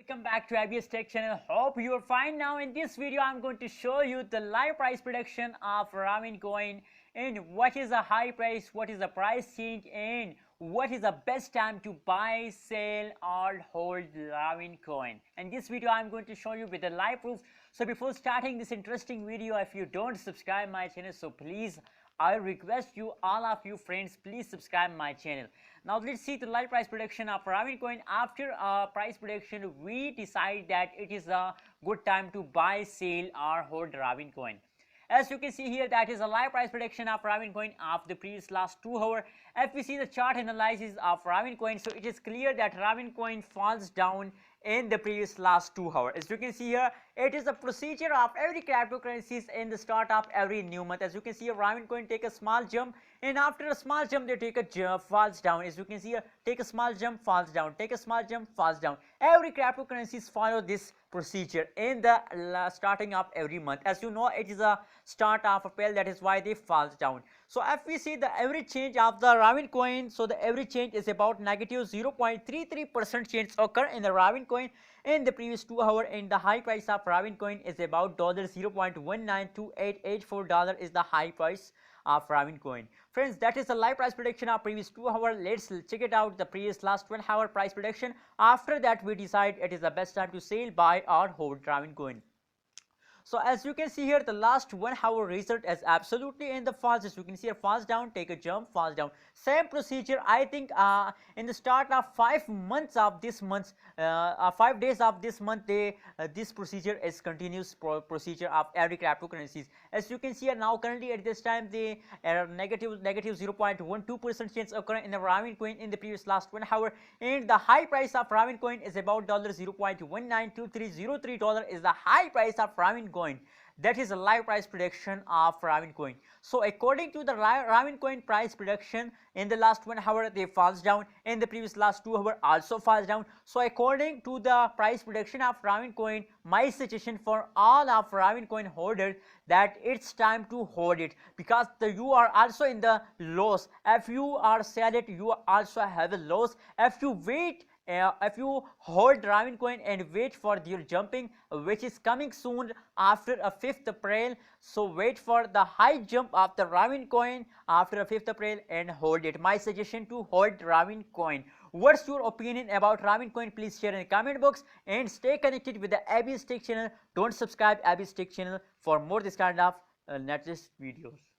Welcome back to ABS Tech channel. Hope you are fine. Now in this video I'm going to show you the live price prediction of Ravencoin and what is the high price, what is the price change, and what is the best time to buy, sell or hold Ravencoin. In this video I'm going to show you with the live proof. So before starting this interesting video, if you don't subscribe my channel, so please I request you, all of you friends, please subscribe my channel. Now let's see the live price prediction of Ravencoin. After price prediction, we decide that it is a good time to buy, sell or hold Ravencoin. As you can see here, that is a live price prediction of Ravencoin of the previous last 2 hours. If we see the chart analysis of Ravencoin, so it is clear that Ravencoin falls down in the previous last 2 hours. As you can see here, it is a procedure of every cryptocurrencies in the start of every new month. As you can see here, Ravencoin take a small jump, and after a small jump they take a jump, falls down. As you can see here, take a small jump, falls down, take a small jump, falls down. Every cryptocurrencies follow this procedure in the starting of every month. As you know, it is a start of a pair, that is why they falls down. So if we see the average change of the Ravencoin, so the average change is about negative 0.33% change occur in the Ravencoin in the previous 2 hours, and the high price of Ravencoin is about $0.192884 is the high price of Ravencoin. Friends, that is the live price prediction of previous 2 hours. Let's check it out, the previous last 1 hour price prediction. After that we decide it is the best time to sell, buy or hold Ravencoin. So as you can see here, the last 1 hour result is absolutely in the falls. As you can see here, falls down, take a jump, falls down. Same procedure, I think in the start of 5 months of this month, 5 days of this month, this procedure is continuous procedure of every cryptocurrencies. As you can see here, now currently at this time, the negative 0.12% change occur in the Ravencoin in the previous last 1 hour, and the high price of Ravencoin is about $0.192303 is the high price of Ravencoin. That is a live price prediction of Ravencoin. So according to the Ravencoin price prediction, in the last 1 hour they falls down, in the previous last 2 hours also falls down. So according to the price prediction of Ravencoin, my suggestion for all of Ravencoin holders that it's time to hold it, because you are also in the loss. If you are sell it, you also have a loss. If you wait, if you hold Ravencoin and wait for your jumping, which is coming soon after a 5th April, so wait for the high jump of the Ravencoin after a 5th April and hold it. My suggestion to hold Ravencoin. What's your opinion about Ravencoin? Please share in the comment box and stay connected with the ABS Tech channel. Don't subscribe ABS Tech channel for more this kind of latest videos.